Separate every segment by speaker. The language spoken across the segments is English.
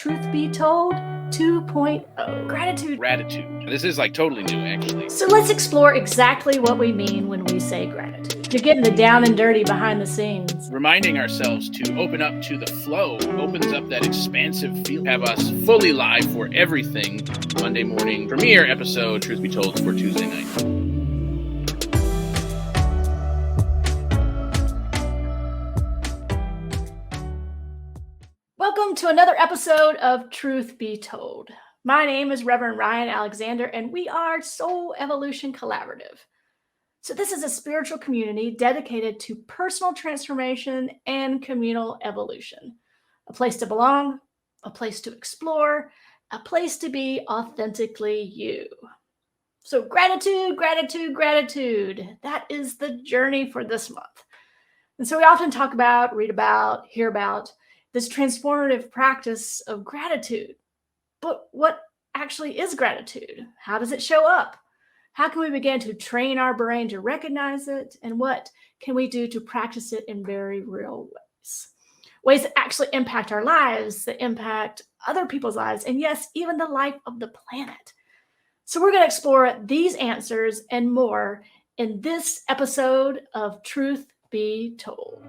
Speaker 1: Truth Be Told 2.0. Gratitude.
Speaker 2: This is like totally new, actually.
Speaker 1: So let's explore exactly what we mean when we say gratitude. You're getting the down and dirty behind the scenes.
Speaker 2: Reminding ourselves to open up to the flow opens up that expansive feel. Have us fully live for everything. Monday morning premiere episode, Truth Be Told, for Tuesday night.
Speaker 1: Welcome to another episode of Truth Be Told. My name is Reverend Ryan Alexander, and we are Soul Evolution Collaborative. So this is a spiritual community dedicated to personal transformation and communal evolution. A place to belong, a place to explore, a place to be authentically you. So gratitude. That is the journey for this month. And so we often talk about, read about, hear about this transformative practice of gratitude. But what actually is gratitude? How does it show up? How can we begin to train our brain to recognize it? And what can we do to practice it in very real ways? Ways that actually impact our lives, that impact other people's lives, and yes, even the life of the planet. So we're going to explore these answers and more in this episode of Truth Be Told.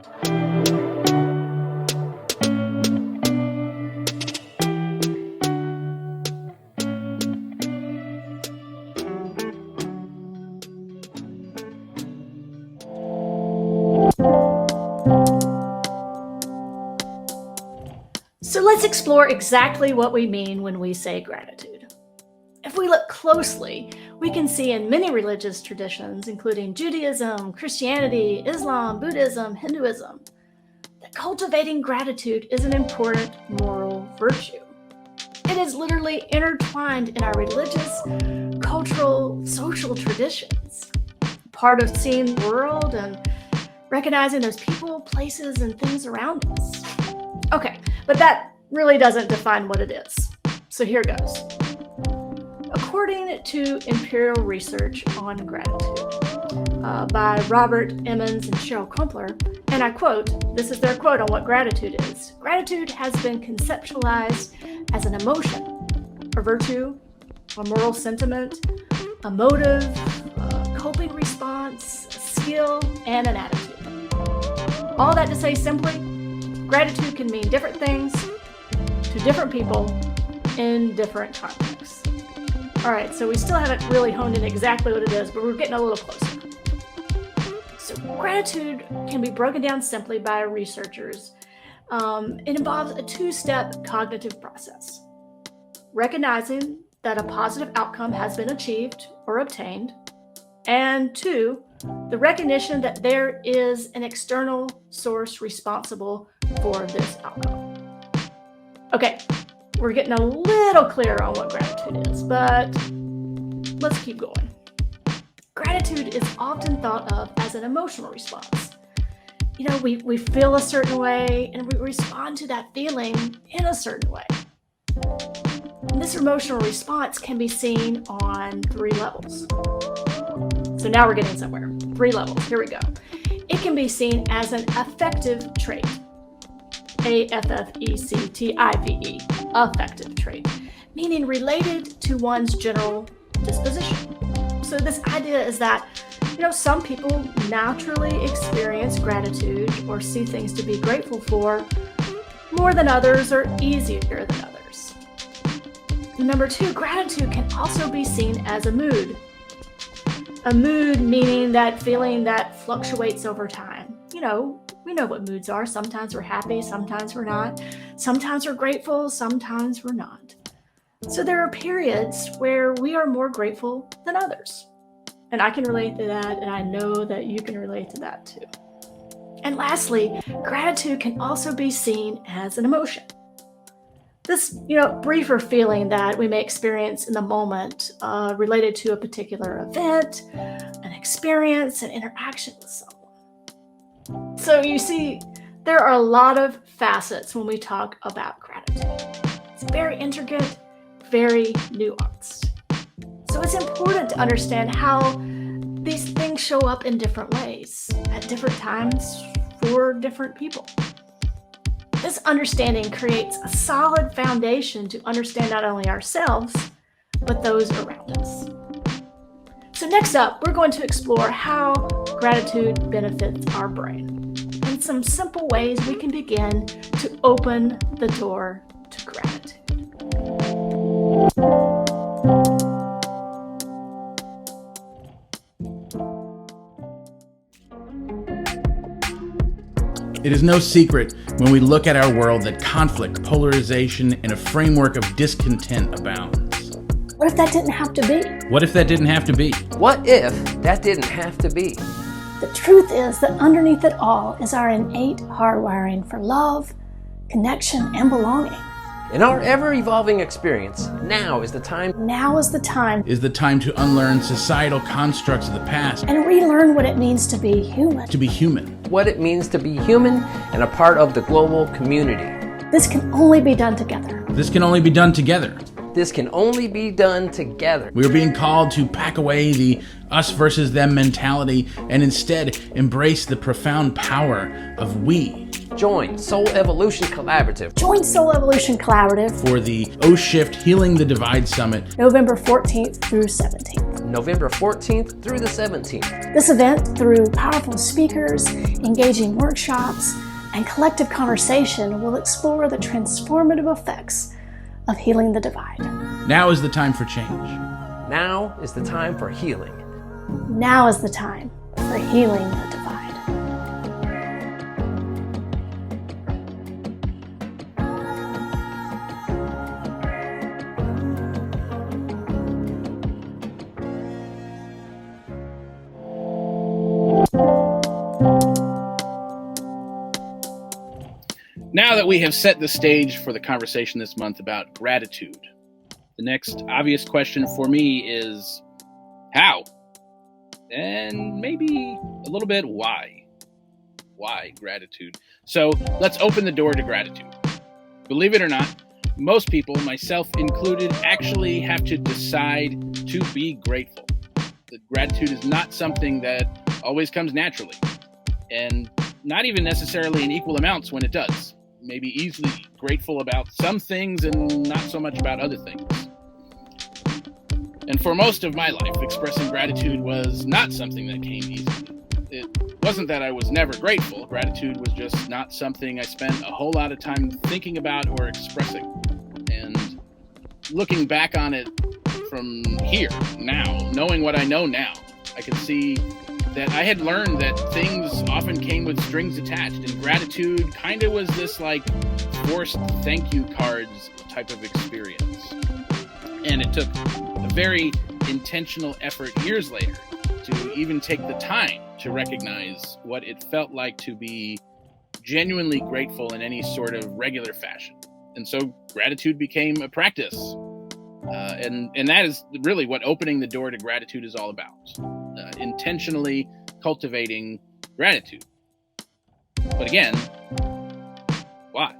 Speaker 1: So let's explore exactly what we mean when we say gratitude. If we look closely, we can see in many religious traditions, including Judaism, Christianity, Islam, Buddhism, Hinduism, that cultivating gratitude is an important moral virtue. It is literally intertwined in our religious, cultural, social traditions, part of seeing the world and recognizing those people, places, and things around us. Okay, but that really doesn't define what it is. So here goes. According to empirical research on gratitude by Robert Emmons and Cheryl Crumpler, and I quote, this is their quote on what gratitude is. Gratitude has been conceptualized as an emotion, a virtue, a moral sentiment, a motive, a coping response, a skill, and an attitude. All that to say simply, gratitude can mean different things to different people in different contexts. All right, so we still haven't really honed in exactly what it is, but we're getting a little closer. So gratitude can be broken down simply by researchers. It involves a two-step cognitive process. Recognizing that a positive outcome has been achieved or obtained, and two, the recognition that there is an external source responsible for this outcome. Okay, we're getting a little clearer on what gratitude is, but let's keep going. Gratitude is often thought of as an emotional response. You know, we feel a certain way and we respond to that feeling in a certain way. And this emotional response can be seen on 3 levels. So now we're getting somewhere. 3 levels. Here we go. It can be seen as an affective trait. A-F-F-E-C-T-I-V-E. Affective trait. Meaning related to one's general disposition. So this idea is that, some people naturally experience gratitude or see things to be grateful for more than others or easier than others. Number 2, gratitude can also be seen as a mood. A mood meaning that feeling that fluctuates over time. We know what moods are. Sometimes we're happy, sometimes we're not. Sometimes we're grateful, sometimes we're not. So there are periods where we are more grateful than others. And I can relate to that, and I know that you can relate to that too. And lastly, gratitude can also be seen as an emotion. This, briefer feeling that we may experience in the moment related to a particular event, an experience, an interaction with someone. So you see, there are a lot of facets when we talk about gratitude. It's very intricate, very nuanced. So it's important to understand how these things show up in different ways, at different times, for different people. This understanding creates a solid foundation to understand not only ourselves, but those around us. So next up, we're going to explore how gratitude benefits our brain and some simple ways we can begin to open the door to gratitude.
Speaker 2: It is no secret when we look at our world that conflict, polarization, and a framework of discontent abounds.
Speaker 1: What if that didn't have to be?
Speaker 2: What if that didn't have to be?
Speaker 3: What if that didn't have to be?
Speaker 1: The truth is that underneath it all is our innate hardwiring for love, connection, and belonging.
Speaker 3: In our ever-evolving experience, now is the time.
Speaker 1: Now is the time.
Speaker 2: Is the time to unlearn societal constructs of the past.
Speaker 1: And relearn what it means to be human.
Speaker 2: To be human.
Speaker 3: What it means to be human and a part of the global community.
Speaker 1: This can only be done together.
Speaker 2: This can only be done together.
Speaker 3: This can only be done together.
Speaker 2: We are being called to pack away the us versus them mentality and instead embrace the profound power of we.
Speaker 3: Join Soul Evolution Collaborative.
Speaker 1: Join Soul Evolution Collaborative
Speaker 2: for the O-Shift Healing the Divide Summit,
Speaker 1: November 14th through 17th.
Speaker 3: November 14th through the 17th.
Speaker 1: This event, through powerful speakers, engaging workshops, and collective conversation, will explore the transformative effects of healing the divide.
Speaker 2: Now is the time for change.
Speaker 3: Now is the time for healing.
Speaker 1: Now is the time for healing the divide.
Speaker 2: Now that we have set the stage for the conversation this month about gratitude, the next obvious question for me is how? And maybe a little bit why? Why gratitude? So let's open the door to gratitude. Believe it or not, most people, myself included, actually have to decide to be grateful. That gratitude is not something that always comes naturally, and not even necessarily in equal amounts when it does. Maybe easily grateful about some things and not so much about other things. And for most of my life, expressing gratitude was not something that came easily. It wasn't that I was never grateful. Gratitude was just not something I spent a whole lot of time thinking about or expressing. And looking back on it from here, now, knowing what I know now, I can see that I had learned that things often came with strings attached, and gratitude kind of was this like forced thank you cards type of experience. And it took a very intentional effort years later to even take the time to recognize what it felt like to be genuinely grateful in any sort of regular fashion. And so gratitude became a practice. And that is really what opening the door to gratitude is all about. Intentionally cultivating gratitude. But again, why?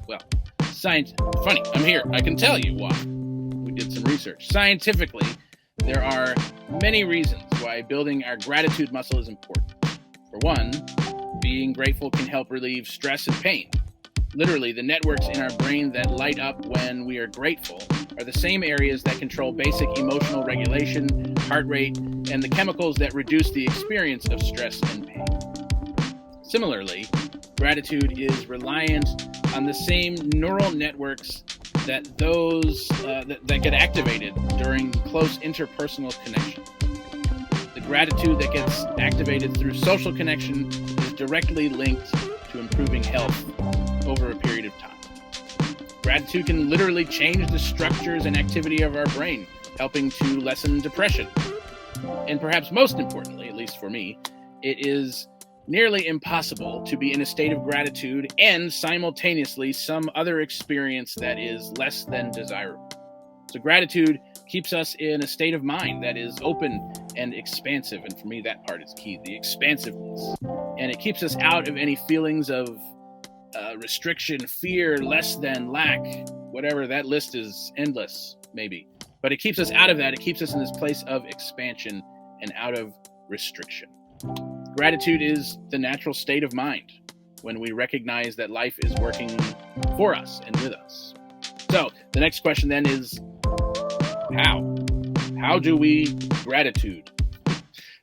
Speaker 2: Well, funny, I'm here. I can tell you why. We did some research. Scientifically, there are many reasons why building our gratitude muscle is important. For one, being grateful can help relieve stress and pain. Literally, the networks in our brain that light up when we are grateful are the same areas that control basic emotional regulation, heart rate, and the chemicals that reduce the experience of stress and pain. Similarly, gratitude is reliant on the same neural networks that that get activated during close interpersonal connection. The gratitude that gets activated through social connection is directly linked to improving health over a period of time. Gratitude can literally change the structures and activity of our brain, helping to lessen depression. And perhaps most importantly, at least for me, it is nearly impossible to be in a state of gratitude and simultaneously some other experience that is less than desirable. So gratitude keeps us in a state of mind that is open and expansive. And for me, that part is key, the expansiveness. And it keeps us out of any feelings of restriction, fear, less than, lack, whatever. That list is endless, maybe. But it keeps us out of that. It keeps us in this place of expansion and out of restriction. Gratitude is the natural state of mind. when we recognize that life is working for us and with us. So the next question then is, how? How do we gratitude?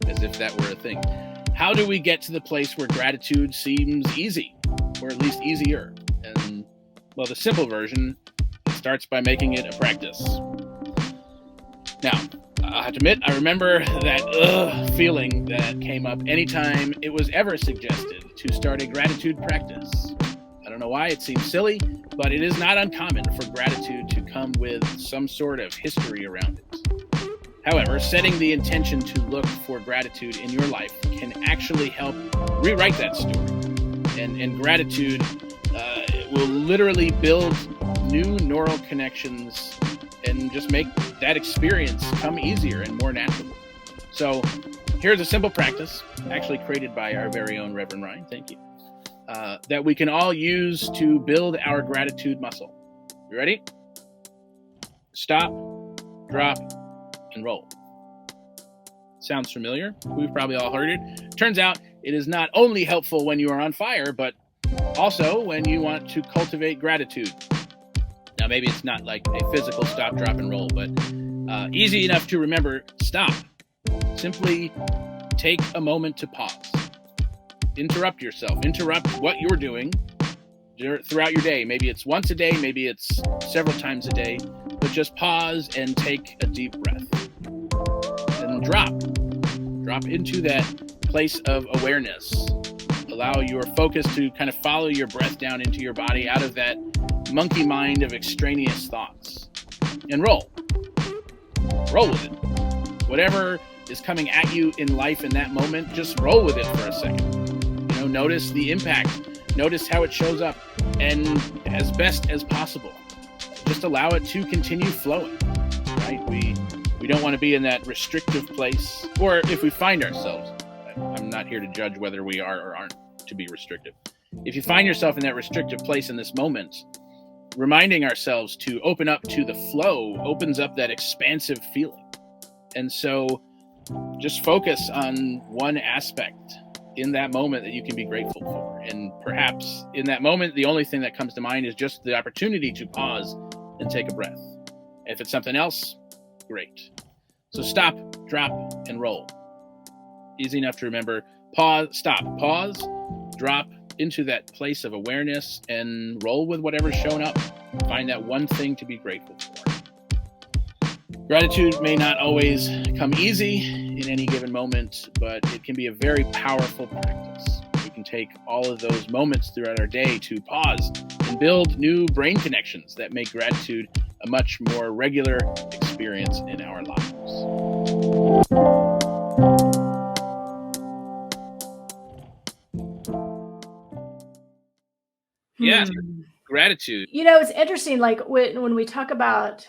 Speaker 2: As if that were a thing. How do we get to the place where gratitude seems easy, or at least easier? And, well, the simple version, it starts by making it a practice. Now, I have to admit, I remember that feeling that came up anytime it was ever suggested to start a gratitude practice. I don't know why, it seems silly, but it is not uncommon for gratitude to come with some sort of history around it. However, setting the intention to look for gratitude in your life can actually help rewrite that story. And gratitude will literally build new neural connections and just make that experience come easier and more natural. So here's a simple practice, actually created by our very own Reverend Ryan, thank you, that we can all use to build our gratitude muscle. You ready? Stop, drop, and roll. Sounds familiar? We've probably all heard it. Turns out it is not only helpful when you are on fire, but also when you want to cultivate gratitude. Now, maybe it's not like a physical stop, drop, and roll, but easy enough to remember. Stop. Simply take a moment to pause. Interrupt yourself. Interrupt what you're doing throughout your day. Maybe it's once a day, maybe it's several times a day, but just pause and take a deep breath. And drop. Drop into that place of awareness. Allow your focus to kind of follow your breath down into your body out of that monkey mind of extraneous thoughts. And roll. Roll with it. Whatever is coming at you in life in that moment, just roll with it for a second. You know, notice the impact. Notice how it shows up. And as best as possible, just allow it to continue flowing. Right? We don't want to be in that restrictive place. Or if we find ourselves, I'm not here to judge whether we are or aren't to be restrictive. If you find yourself in that restrictive place in this moment, reminding ourselves to open up to the flow opens up that expansive feeling. And so just focus on one aspect in that moment that you can be grateful for. And perhaps in that moment, the only thing that comes to mind is just the opportunity to pause and take a breath. If it's something else, great. So stop, drop, and roll. Easy enough to remember. Pause, stop, pause, drop into that place of awareness and roll with whatever's shown up. Find that one thing to be grateful for. Gratitude may not always come easy in any given moment, but it can be a very powerful practice. We can take all of those moments throughout our day to pause and build new brain connections that make gratitude a much more regular experience in our lives. Yeah, gratitude.
Speaker 1: You know, it's interesting, like when we talk about,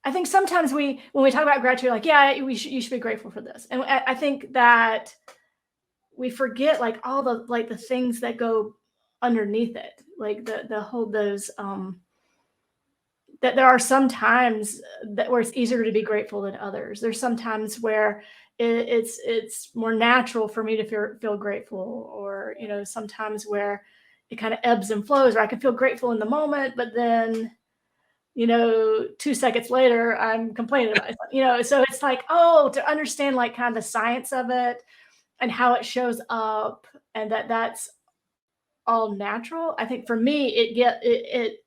Speaker 1: I think sometimes when we talk about gratitude, like, yeah, you should be grateful for this. And I think that we forget like all the things that go underneath it, like the whole those that there are some times where it's easier to be grateful than others. There's some times where it's more natural for me to feel grateful, or you know, sometimes where it kind of ebbs and flows, or I can feel grateful in the moment, but then, you know, 2 seconds later, I'm complaining about it. You know, so it's like, oh, to understand like kind of the science of it and how it shows up, and that's all natural. I think for me, it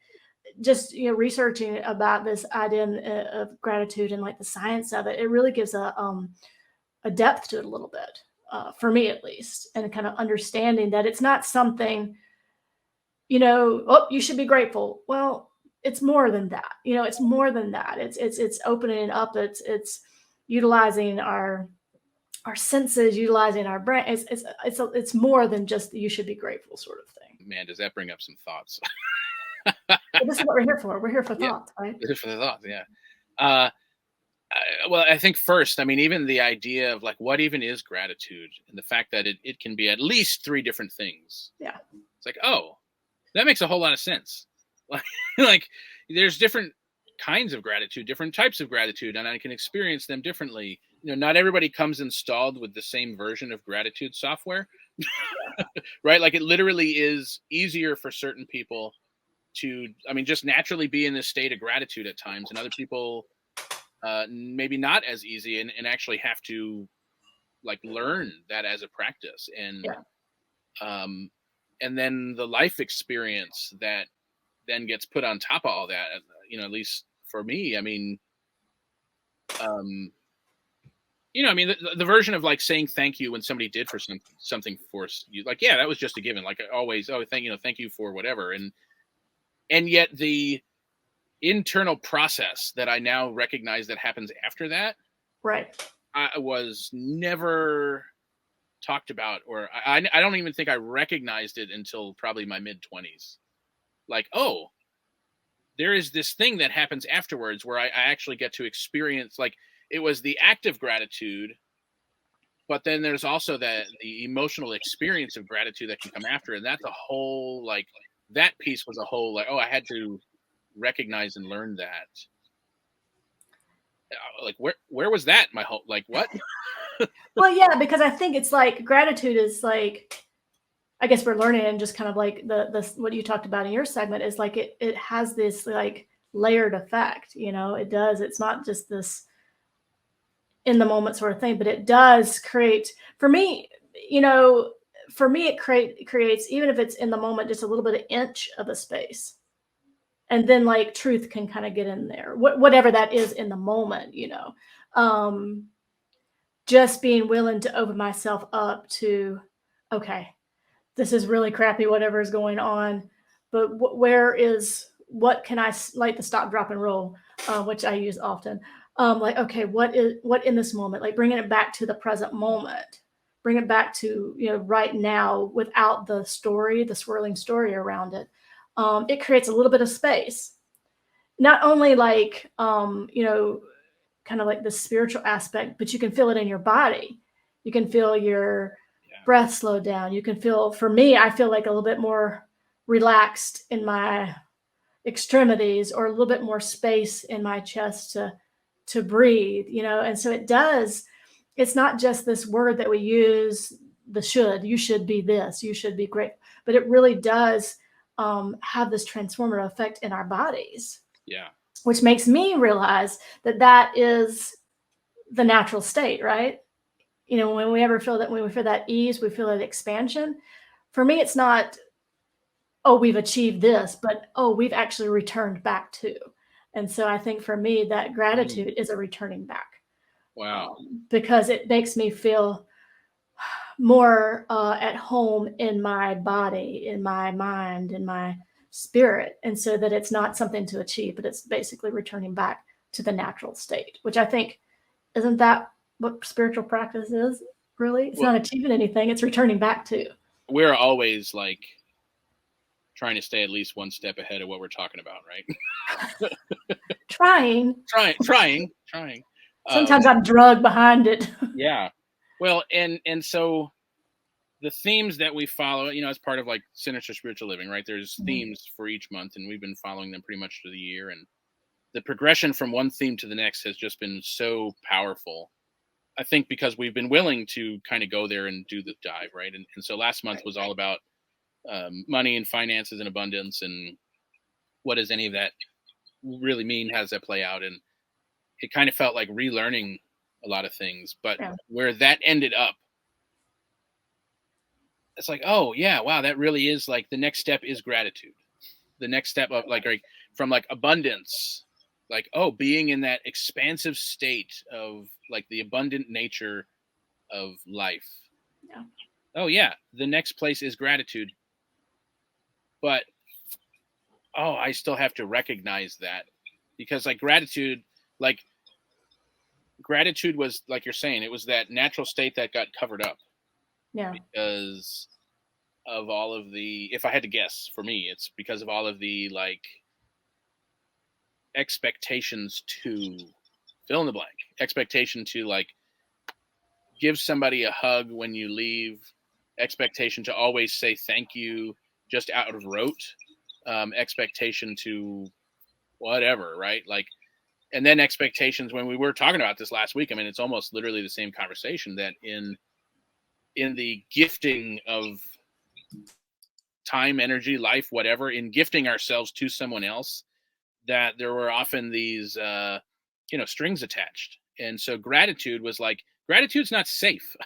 Speaker 1: just, you know, researching about this idea of gratitude and like the science of it, it really gives a depth to it a little bit, for me at least, and kind of understanding that it's not something, you know, oh, you should be grateful. Well, it's more than that. You know, it's more than that. It's opening it up. It's utilizing our senses, utilizing our brain. It's more than just the you should be grateful sort of thing.
Speaker 2: Man, does that bring up some thoughts?
Speaker 1: But this is what we're here for. We're here for thoughts, right?
Speaker 2: We're here for the thoughts, yeah. Well, I think first, I mean, even the idea of like, what even is gratitude, and the fact that it can be at least 3 different things.
Speaker 1: Yeah.
Speaker 2: It's like, oh, that makes a whole lot of sense. Like there's different kinds of gratitude, different types of gratitude, and I can experience them differently. You know, not everybody comes installed with the same version of gratitude software, right? Like it literally is easier for certain people to, I mean, just naturally be in this state of gratitude at times, and other people maybe not as easy, and actually have to like learn that as a practice. And then the life experience that then gets put on top of all that, at least for me, I mean, I mean, the version of like saying thank you when somebody did for something for you, like, yeah, that was just a given. Like always, oh, thank you for whatever. And yet the internal process that I now recognize that happens after that,
Speaker 1: Right.
Speaker 2: I was never talked about, or I don't even think I recognized it until probably my mid-20s. Like, oh, there is this thing that happens afterwards where I actually get to experience, like, it was the act of gratitude, but then there's also the emotional experience of gratitude that can come after. And that's a whole, like, that piece was a whole, like, oh, I had to recognize and learn that. Like, where was that? My whole, like, what?
Speaker 1: Well, yeah, because I think it's like gratitude is like, I guess we're learning, and just kind of like the what you talked about in your segment is like it has this like layered effect, it does. It's not just this in the moment sort of thing, but it does create, for me, it creates, even if it's in the moment, just a little bit of inch of a space. And then like truth can kind of get in there, whatever that is in the moment, just being willing to open myself up to, okay, this is really crappy, whatever is going on, but what can I, like the stop, drop, and roll, which I use often. Like, okay, what in this moment, like bringing it back to the present moment, bring it back to, right now, without the swirling story around it. It creates a little bit of space, not only like, kind of like the spiritual aspect, but you can feel it in your body. You can feel your breath slow down. You can feel, for me, I feel like a little bit more relaxed in my extremities, or a little bit more space in my chest to breathe, and so it's not just this word that we use, you should be this, you should be great, but it really does have this transformative effect in our bodies.
Speaker 2: Yeah.
Speaker 1: Which makes me realize that is the natural state, right? When we feel that ease, we feel that expansion. For me, it's not, oh, we've achieved this, but, oh, we've actually returned back to. And so I think for me, that gratitude is a returning back.
Speaker 2: Wow.
Speaker 1: Because it makes me feel more at home in my body, in my mind, in my spirit. And so that it's not something to achieve, but it's basically returning back to the natural state, which I think, isn't that what spiritual practice is, really? It's not achieving anything, it's returning back to. We're
Speaker 2: always like trying to stay at least one step ahead of what we're talking about, right?
Speaker 1: Trying. Sometimes I'm drugged behind it.
Speaker 2: Yeah. Well, and so the themes that we follow, as part of like Sinister Spiritual Living, right? There's themes for each month, and we've been following them pretty much through the year. And the progression from one theme to the next has just been so powerful. I think because we've been willing to kind of go there and do the dive, right? And so last month was all about money and finances and abundance, and what does any of that really mean? How does that play out? And it kind of felt like relearning a lot of things, but where that ended up, it's like, oh yeah, wow, that really is like the next step is gratitude. The next step of like from like abundance, like, oh, being in that expansive state of like the abundant nature of life.
Speaker 1: Yeah.
Speaker 2: Oh yeah, the next place is gratitude. But I still have to recognize that, because like gratitude was, like you're saying, it was that natural state that got covered up.
Speaker 1: Yeah.
Speaker 2: Because of all of the, if I had to guess, for me, it's because of all of the like expectations to fill in the blank, expectation to like give somebody a hug when you leave, expectation to always say thank you just out of rote, expectation to whatever, right? Like, and then expectations when we were talking about this last week. I mean, it's almost literally the same conversation, that in in the gifting of time, energy, life, whatever, in gifting ourselves to someone else, that there were often these, strings attached. And so gratitude was like, gratitude's not safe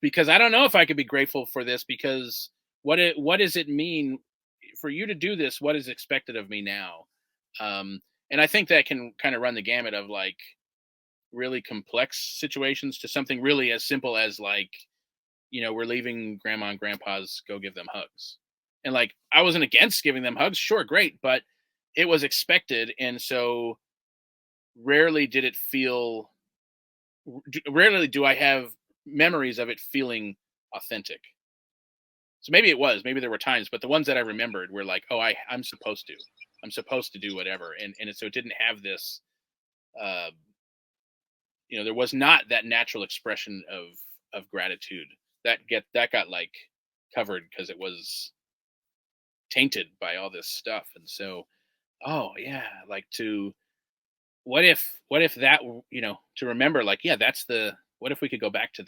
Speaker 2: because I don't know if I could be grateful for this, because what does it mean for you to do this? What is expected of me now? And I think that can kind of run the gamut of like really complex situations to something really as simple as like, we're leaving grandma and grandpa's, go give them hugs. And like, I wasn't against giving them hugs. Sure. Great. But it was expected. And so rarely do I have memories of it feeling authentic. So maybe there were times, but the ones that I remembered were like, oh, I'm supposed to do whatever. And so it didn't have this, there was not that natural expression of gratitude that got like covered because it was tainted by all this stuff. And so, oh yeah, like what if that, to remember, like, yeah, what if we could go back to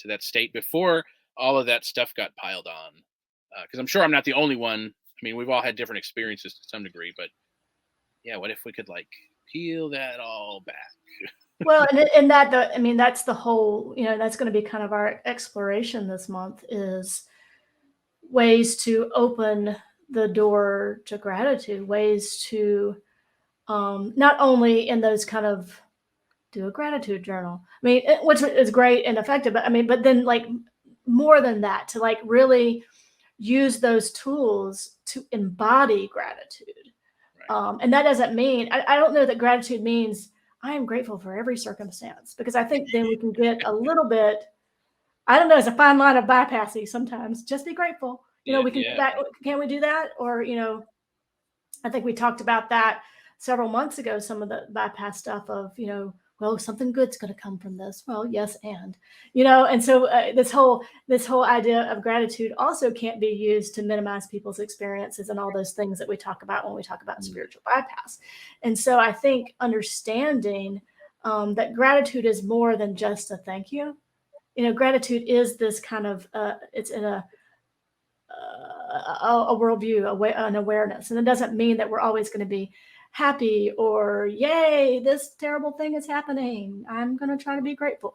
Speaker 2: that state before all of that stuff got piled on? Because I'm sure I'm not the only one. I mean, we've all had different experiences to some degree, but yeah, what if we could like peel that all back?
Speaker 1: Well, and that's the whole, that's going to be kind of our exploration this month, is ways to open the door to gratitude, ways to not only in those kind of do a gratitude journal, I mean, which is great and effective, but then like more than that, to like really use those tools to embody gratitude.
Speaker 2: Right.
Speaker 1: And that doesn't mean, I don't know that gratitude means I am grateful for every circumstance, because I think then we can get a little bit, I don't know, it's a fine line of bypassing sometimes. Just be grateful. We can do that. Can we do that? Or, I think we talked about that several months ago, some of the bypass stuff of, well, something good's going to come from this. Well, yes. And so this whole idea of gratitude also can't be used to minimize people's experiences and all those things that we talk about when we talk about spiritual bypass. And so I think understanding that gratitude is more than just a thank you. Gratitude is this kind of, it's in a worldview, an awareness. And it doesn't mean that we're always going to be happy or yay, this terrible thing is happening, I'm going to try to be grateful.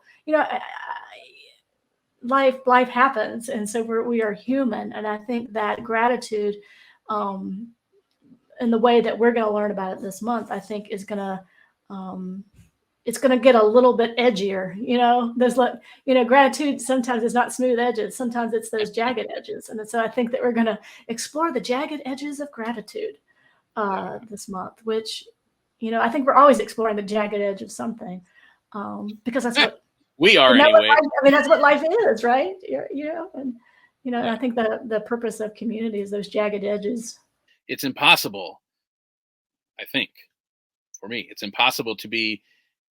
Speaker 1: Life happens. And so we are human. And I think that gratitude, in the way that we're going to learn about it this month, I think is going to, it's going to get a little bit edgier. There's gratitude sometimes is not smooth edges. Sometimes it's those jagged edges. And so I think that we're going to explore the jagged edges of gratitude this month, which, I think we're always exploring the jagged edge of something, because that's what
Speaker 2: we are anyway.
Speaker 1: That's what life is, right? And I think the purpose of community is those jagged edges.
Speaker 2: It's impossible, I think, for me, it's impossible to be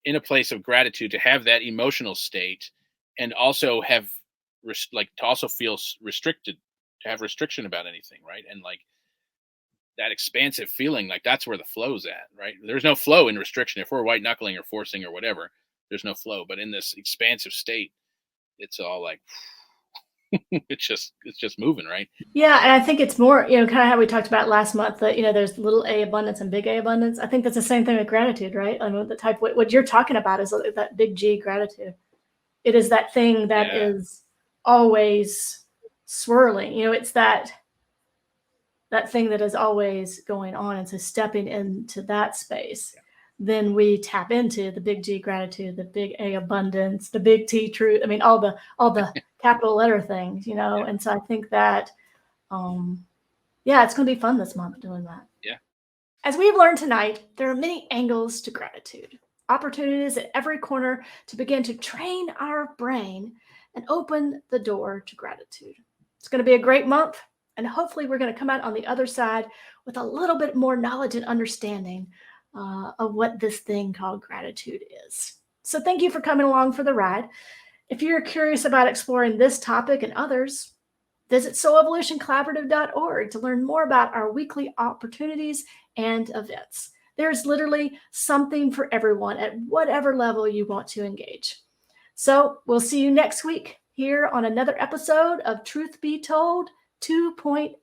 Speaker 2: in a place of gratitude, to have that emotional state, and also have to also feel restricted, to have restriction about anything, right? And like that expansive feeling, like that's where the flow's at, right? There's no flow in restriction. If we're white knuckling or forcing or whatever, there's no flow. But in this expansive state, it's all like it's just moving, right?
Speaker 1: Yeah, and I think it's more, kind of how we talked about last month, that there's little A abundance and big A abundance. I think that's the same thing with gratitude, right? I mean, the type what you're talking about is that big G gratitude. It is that thing that is always swirling. It's that thing that is always going on. And so stepping into that space, then we tap into the big G gratitude, the big A abundance, the big T truth. I mean, all the capital letter things, And so I think that, it's going to be fun this month doing that.
Speaker 2: Yeah.
Speaker 1: As we've learned tonight, there are many angles to gratitude, opportunities at every corner to begin to train our brain and open the door to gratitude. It's going to be a great month. And hopefully we're going to come out on the other side with a little bit more knowledge and understanding of what this thing called gratitude is. So thank you for coming along for the ride. If you're curious about exploring this topic and others, visit soulevolutioncollaborative.org to learn more about our weekly opportunities and events. There's literally something for everyone at whatever level you want to engage. So we'll see you next week here on another episode of Truth Be Told 2.0.